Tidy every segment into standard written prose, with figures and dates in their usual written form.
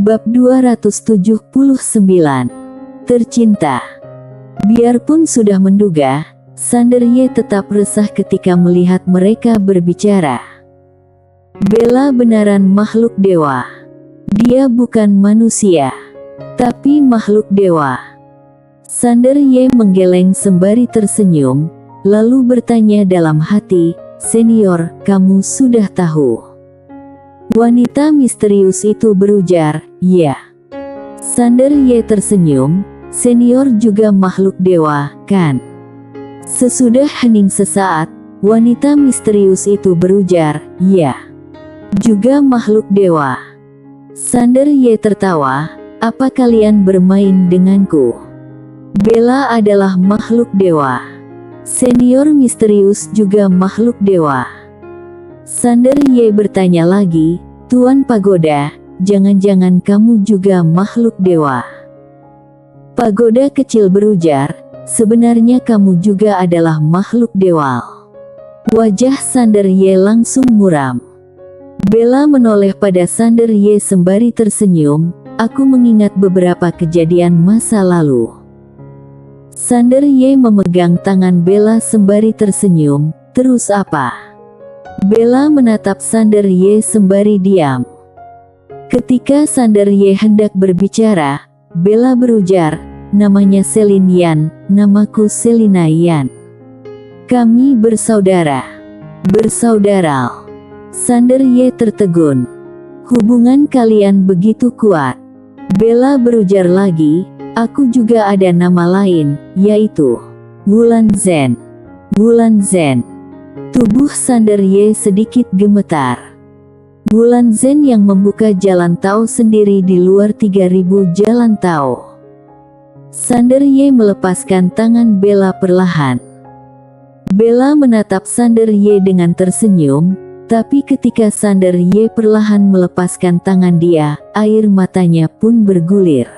Bab 279. Tercinta. Biarpun sudah menduga, Sanderye tetap resah ketika melihat mereka berbicara. Bella benaran makhluk dewa. Dia bukan manusia, tapi makhluk dewa. Sanderye menggeleng sembari tersenyum, lalu bertanya dalam hati, "Senior, kamu sudah tahu?" Wanita misterius itu berujar, "Ya." Sanderye tersenyum, "Senior juga makhluk dewa, kan?" Sesudah hening sesaat, wanita misterius itu berujar, "Ya, juga makhluk dewa." Sanderye tertawa, "Apa kalian bermain denganku? Bella adalah makhluk dewa. Senior misterius juga makhluk dewa." Sanderye bertanya lagi, "Tuan Pagoda, jangan-jangan kamu juga makhluk dewa?" Pagoda kecil berujar, "Sebenarnya kamu juga adalah makhluk dewa." Wajah Sanderye langsung muram. Bella menoleh pada Sanderye sembari tersenyum, "Aku mengingat beberapa kejadian masa lalu." Sanderye memegang tangan Bella sembari tersenyum, "Terus apa?" Bella menatap Sanderye sembari diam. Ketika Sanderye hendak berbicara, Bella berujar, "Namanya Selin Yan, namaku Selina Yan. Kami bersaudara." "Bersaudara?" Sanderye tertegun. "Hubungan kalian begitu kuat?" Bella berujar lagi, "Aku juga ada nama lain, yaitu Wulan Zhen." "Wulan Zhen?" Tubuh Sanderye sedikit gemetar. Wulan Zhen yang membuka jalan Tao sendiri di luar 3000 jalan Tao. Sanderye melepaskan tangan Bella perlahan. Bella menatap Sanderye dengan tersenyum, tapi ketika Sanderye perlahan melepaskan tangan dia, air matanya pun bergulir.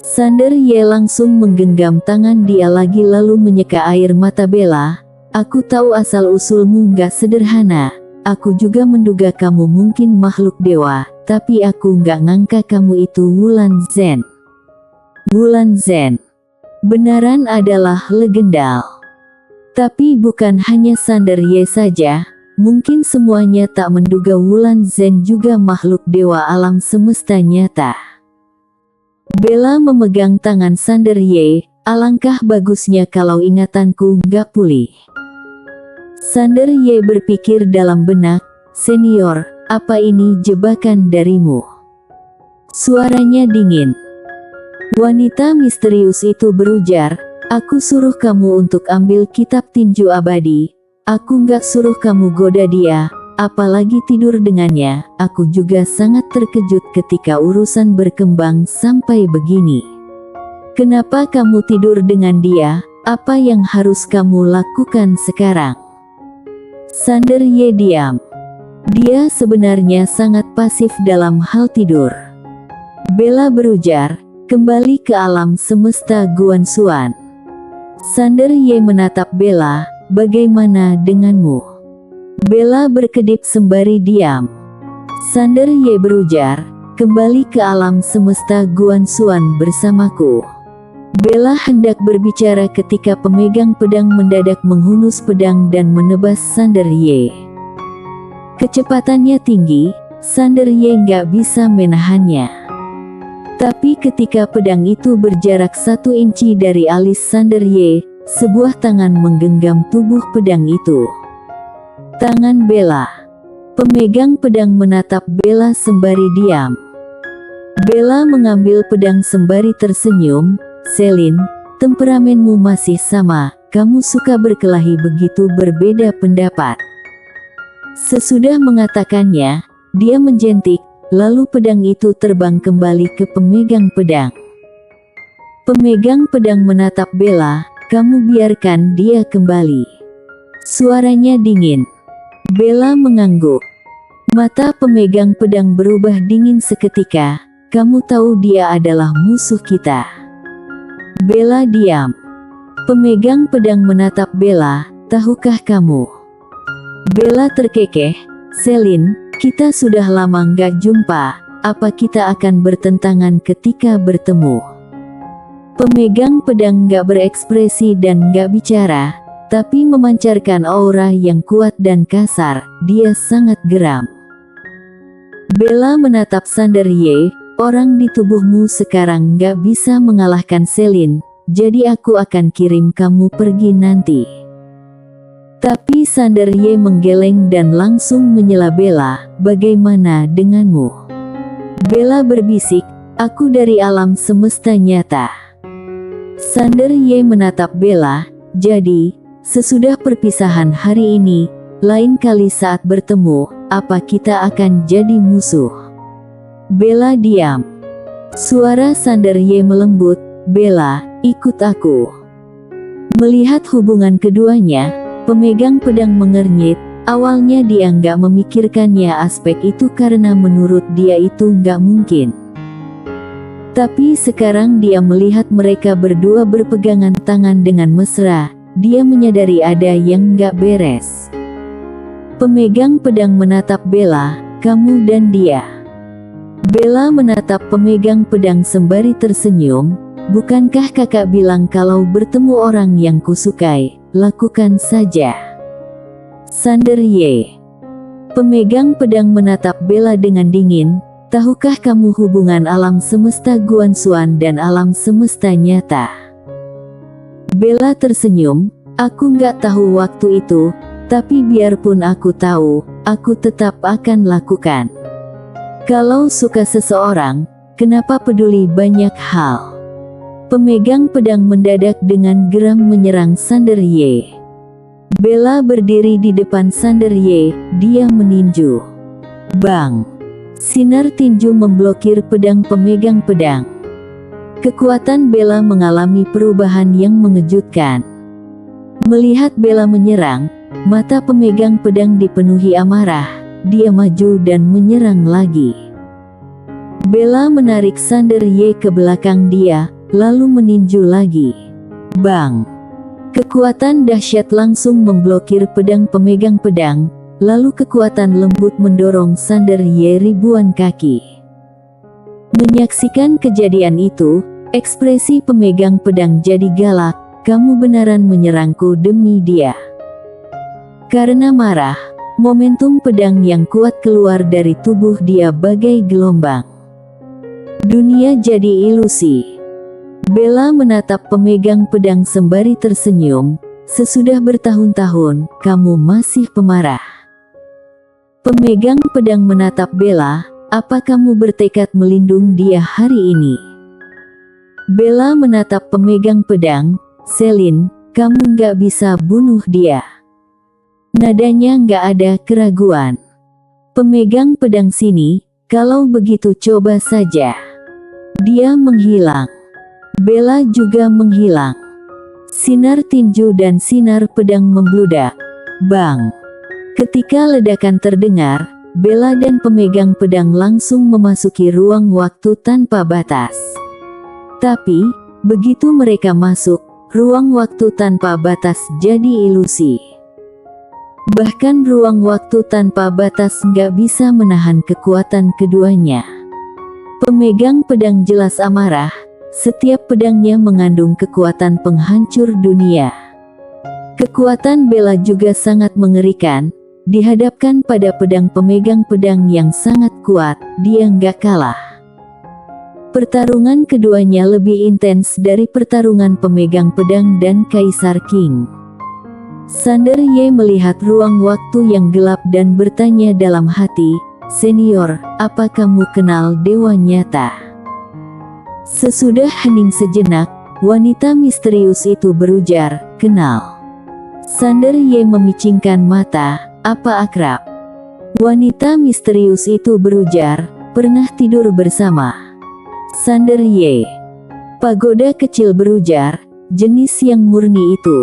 Sanderye langsung menggenggam tangan dia lagi lalu menyeka air mata Bella. "Aku tahu asal-usulmu gak sederhana. Aku juga menduga kamu mungkin makhluk dewa, tapi aku gak ngangka kamu itu Wulan Zhen." Wulan Zhen benaran adalah legenda. Tapi bukan hanya Sanderye saja, mungkin semuanya tak menduga Wulan Zhen juga makhluk dewa alam semesta nyata. Bella memegang tangan Sanderye, "Alangkah bagusnya kalau ingatanku gak pulih." Sanderye berpikir dalam benak, "Senior, apa ini jebakan darimu?" Suaranya dingin. Wanita misterius itu berujar, "Aku suruh kamu untuk ambil kitab tinju abadi. Aku gak suruh kamu goda dia, apalagi tidur dengannya." Aku juga sangat terkejut ketika urusan berkembang sampai begini. "Kenapa kamu tidur dengan dia? Apa yang harus kamu lakukan sekarang?" Sanderye diam. Dia sebenarnya sangat pasif dalam hal tidur. Bella berujar, "Kembali ke alam semesta Guanxuan." Sanderye menatap Bella, "Bagaimana denganmu?" Bella berkedip sembari diam. Sanderye berujar, "Kembali ke alam semesta Guanxuan bersamaku." Bella hendak berbicara ketika pemegang pedang mendadak menghunus pedang dan menebas Sanderye. Kecepatannya tinggi, Sanderye nggak bisa menahannya. Tapi ketika pedang itu berjarak 1 inci dari alis Sanderye, sebuah tangan menggenggam tubuh pedang itu. Tangan Bella. Pemegang pedang menatap Bella sembari diam. Bella mengambil pedang sembari tersenyum, "Selin, temperamenmu masih sama, kamu suka berkelahi begitu berbeda pendapat." Sesudah mengatakannya, dia menjentik, lalu pedang itu terbang kembali ke pemegang pedang. Pemegang pedang menatap Bella, "Kamu biarkan dia kembali." Suaranya dingin. Bella mengangguk. Mata pemegang pedang berubah dingin seketika, "Kamu tahu dia adalah musuh kita." Bella diam. Pemegang pedang menatap Bella, "Tahukah kamu?" Bella terkekeh, "Selin, kita sudah lama nggak jumpa. apa kita akan bertentangan ketika bertemu? Pemegang pedang gak berekspresi dan gak bicara, tapi memancarkan aura yang kuat dan kasar. Dia sangat geram. Bella menatap Sanderye, orang di tubuhmu sekarang gak bisa mengalahkan Selin, jadi aku akan kirim kamu pergi nanti. Tapi Sanderye menggeleng dan langsung menyela Bella, bagaimana denganmu? Bella berbisik, aku dari alam semesta nyata. Sanderye menatap Bella, jadi, sesudah perpisahan hari ini, lain kali saat bertemu, apa kita akan jadi musuh? Bella diam. Suara Sanderye melembut, Bella, ikut aku. Melihat hubungan keduanya, pemegang pedang mengernyit. Awalnya dia nggak memikirkannya aspek itu karena menurut dia itu nggak mungkin. Tapi sekarang dia melihat mereka berdua berpegangan tangan dengan mesra, dia menyadari ada yang nggak beres. Pemegang pedang menatap Bella, kamu dan dia. Bella menatap pemegang pedang sembari tersenyum, bukankah kakak bilang kalau bertemu orang yang kusukai, lakukan saja. Sanderye. Pemegang pedang menatap Bella dengan dingin, tahukah kamu hubungan alam semesta Guanxuan dan alam semesta nyata? Bella tersenyum, aku nggak tahu waktu itu, tapi biarpun aku tahu, aku tetap akan lakukan. Kalau suka seseorang, kenapa peduli banyak hal? Pemegang pedang mendadak dengan geram menyerang Sanderye. Bella berdiri di depan Sanderye, dia meninju. Bang! Sinar tinju memblokir pedang pemegang pedang. Kekuatan Bella mengalami perubahan yang mengejutkan. Melihat Bella menyerang, mata pemegang pedang dipenuhi amarah, dia maju dan menyerang lagi. Bella menarik Sanderye ke belakang dia, lalu meninju lagi. Bang! Kekuatan dahsyat langsung memblokir pedang pemegang pedang, lalu kekuatan lembut mendorong Sanderye ribuan kaki. Menyaksikan kejadian itu, ekspresi pemegang pedang jadi galak, kamu beneran menyerangku demi dia. Karena marah, momentum pedang yang kuat keluar dari tubuh dia bagai gelombang. Dunia jadi ilusi. Bella menatap pemegang pedang sembari tersenyum, sesudah bertahun-tahun, kamu masih pemarah. Pemegang pedang menatap Bella, apa kamu bertekad melindungi dia hari ini? Bella menatap pemegang pedang, Selin, kamu nggak bisa bunuh dia. Nadanya nggak ada keraguan. Pemegang pedang sini, kalau begitu coba saja. Dia menghilang. Bella juga menghilang. Sinar tinju dan sinar pedang membludak. Bang! Ketika ledakan terdengar, Bella dan pemegang pedang langsung memasuki ruang waktu tanpa batas. Tapi, begitu mereka masuk, ruang waktu tanpa batas jadi ilusi. Bahkan ruang waktu tanpa batas nggak bisa menahan kekuatan keduanya. Pemegang pedang jelas amarah. Setiap pedangnya mengandung kekuatan penghancur dunia. Kekuatan Bella juga sangat mengerikan. Dihadapkan pada pedang pemegang pedang yang sangat kuat, dia nggak kalah. Pertarungan keduanya lebih intens dari pertarungan pemegang pedang dan Kaisar King. Sanderye melihat ruang waktu yang gelap dan bertanya dalam hati, senior, apa kamu kenal dewa nyata? Sesudah hening sejenak, wanita misterius itu berujar, kenal. Sanderye memicingkan mata, apa akrab? Wanita misterius itu berujar, pernah tidur bersama. Sanderye. Pagoda kecil berujar, jenis yang murni itu.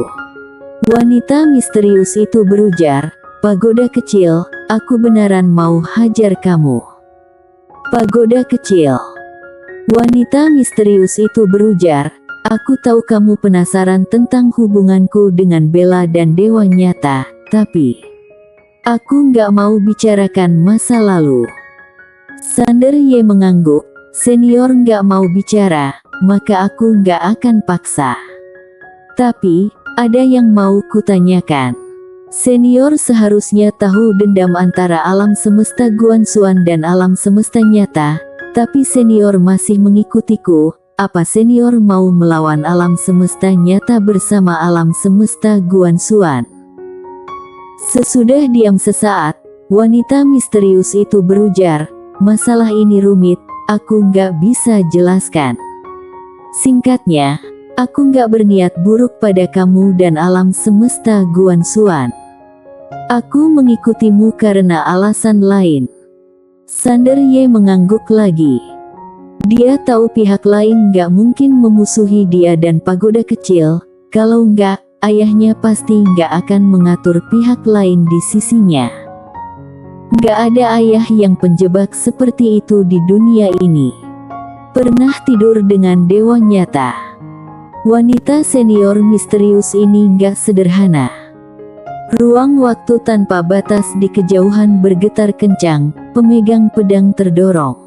Wanita misterius itu berujar, pagoda kecil, aku beneran mau hajar kamu. Pagoda kecil. Wanita misterius itu berujar, aku tahu kamu penasaran tentang hubunganku dengan Bella dan dewa nyata, tapi aku nggak mau bicarakan masa lalu. Sander Ye mengangguk. Senior nggak mau bicara, maka aku nggak akan paksa. Tapi, ada yang mau kutanyakan. Senior seharusnya tahu dendam antara alam semesta Guanxuan dan alam semesta nyata, tapi senior masih mengikutiku. Apa senior mau melawan alam semesta nyata bersama alam semesta Guanxuan? Sesudah diam sesaat, wanita misterius itu berujar, masalah ini rumit, aku nggak bisa jelaskan. Singkatnya, aku nggak berniat buruk pada kamu dan alam semesta Guanxuan. Aku mengikutimu karena alasan lain. Sander Ye mengangguk lagi. Dia tahu pihak lain nggak mungkin memusuhi dia dan pagoda kecil, kalau nggak, ayahnya pasti nggak akan mengatur pihak lain di sisinya. Nggak ada ayah yang penjebak seperti itu di dunia ini. Pernah tidur dengan dewa nyata. Wanita senior misterius ini nggak sederhana. Ruang waktu tanpa batas di kejauhan bergetar kencang, pemegang pedang terdorong.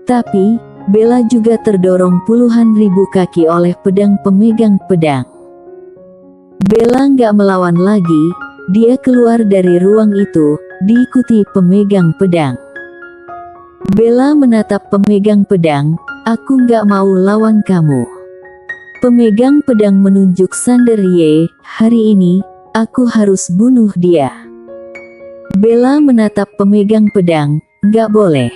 Tapi, Bella juga terdorong puluhan ribu kaki oleh pedang pemegang pedang. Bella nggak melawan lagi, dia keluar dari ruang itu, diikuti pemegang pedang. Bella menatap pemegang pedang, aku nggak mau lawan kamu. Pemegang pedang menunjuk Sander Ye, hari ini, aku harus bunuh dia. Bella menatap pemegang pedang, nggak boleh.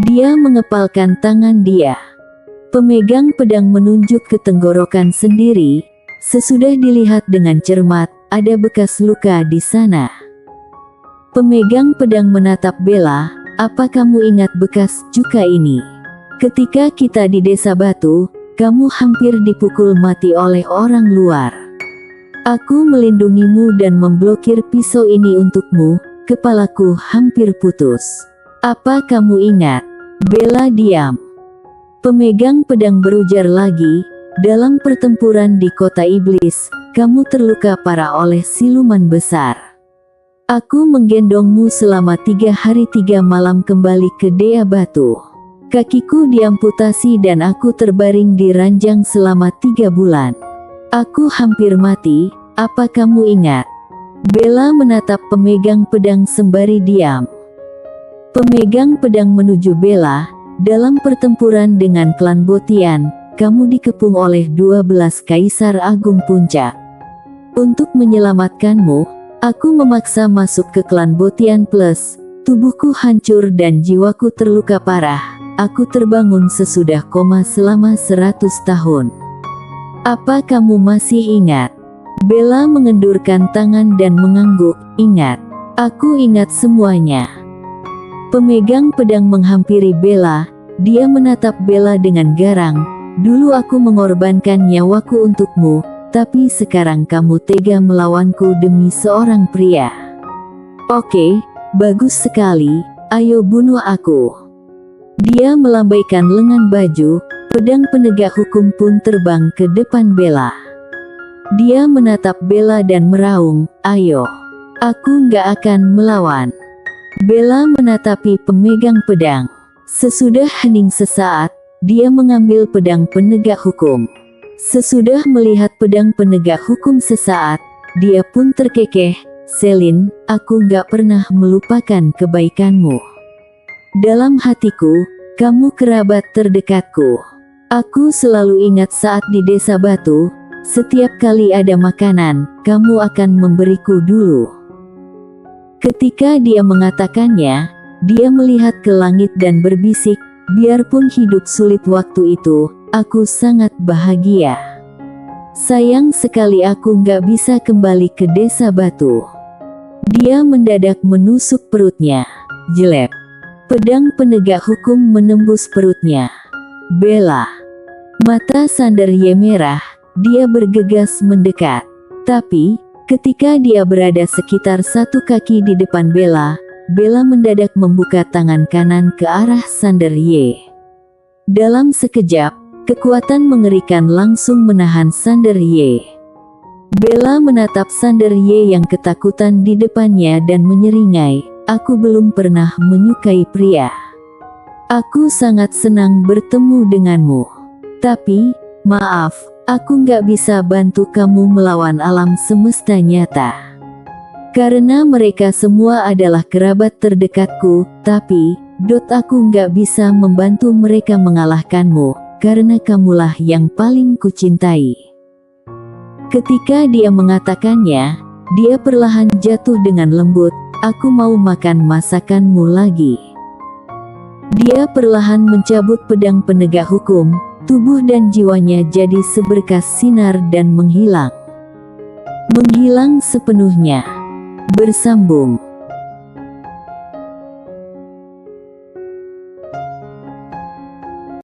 Dia mengepalkan tangan dia. Pemegang pedang menunjuk ke tenggorokan sendiri, sesudah dilihat dengan cermat, ada bekas luka di sana. Pemegang pedang menatap Bella, apa kamu ingat bekas cuka ini? Ketika kita di desa batu, kamu hampir dipukul mati oleh orang luar. Aku melindungimu dan memblokir pisau ini untukmu, kepalaku hampir putus. Apa kamu ingat? Bella diam. Pemegang pedang berujar lagi, dalam pertempuran di kota iblis, kamu terluka parah oleh siluman besar. Aku menggendongmu selama 3 hari 3 malam kembali ke Dea Batu. Kakiku diamputasi dan aku terbaring di ranjang selama 3 bulan. Aku hampir mati, apa kamu ingat? Bella menatap pemegang pedang sembari diam. Pemegang pedang menuju Bella, dalam pertempuran dengan klan Botian, kamu dikepung oleh 12 Kaisar Agung Puncak. Untuk menyelamatkanmu, aku memaksa masuk ke klan Botian Plus, tubuhku hancur dan jiwaku terluka parah, aku terbangun sesudah koma selama 100 tahun. Apa kamu masih ingat? Bella mengendurkan tangan dan mengangguk, ingat. Aku ingat semuanya. Pemegang pedang menghampiri Bella, dia menatap Bella dengan garang, dulu aku mengorbankan nyawaku untukmu, tapi sekarang kamu tega melawanku demi seorang pria. Oke, bagus sekali, ayo bunuh aku. Dia melambaikan lengan baju, pedang penegak hukum pun terbang ke depan Bella. Dia menatap Bella dan meraung, ayo. Aku nggak akan melawan. Bella menatapi pemegang pedang. Sesudah hening sesaat, dia mengambil pedang penegak hukum. Sesudah melihat pedang penegak hukum sesaat, dia pun terkekeh, Selin, aku gak pernah melupakan kebaikanmu. Dalam hatiku, kamu kerabat terdekatku. Aku selalu ingat saat di desa batu, setiap kali ada makanan, kamu akan memberiku dulu. Ketika dia mengatakannya, dia melihat ke langit dan berbisik, biarpun hidup sulit waktu itu, aku sangat bahagia. Sayang sekali aku nggak bisa kembali ke desa batu. Dia mendadak menusuk perutnya. Jelek. Pedang penegak hukum menembus perutnya. Bella. Mata Sander Ye merah, dia bergegas mendekat. Tapi, ketika dia berada sekitar 1 kaki di depan Bella, Bella mendadak membuka tangan kanan ke arah Sander Ye. Dalam sekejap, kekuatan mengerikan langsung menahan Sander Ye. Bella menatap Sander Ye yang ketakutan di depannya dan menyeringai, aku belum pernah menyukai pria. Aku sangat senang bertemu denganmu. Tapi, maaf, aku nggak bisa bantu kamu melawan alam semesta nyata. Karena mereka semua adalah kerabat terdekatku, tapi, aku nggak bisa membantu mereka mengalahkanmu, karena kamulah yang paling kucintai. Ketika dia mengatakannya, dia perlahan jatuh dengan lembut, aku mau makan masakanmu lagi. Dia perlahan mencabut pedang penegak hukum, tubuh dan jiwanya jadi seberkas sinar dan menghilang. Menghilang sepenuhnya. Bersambung.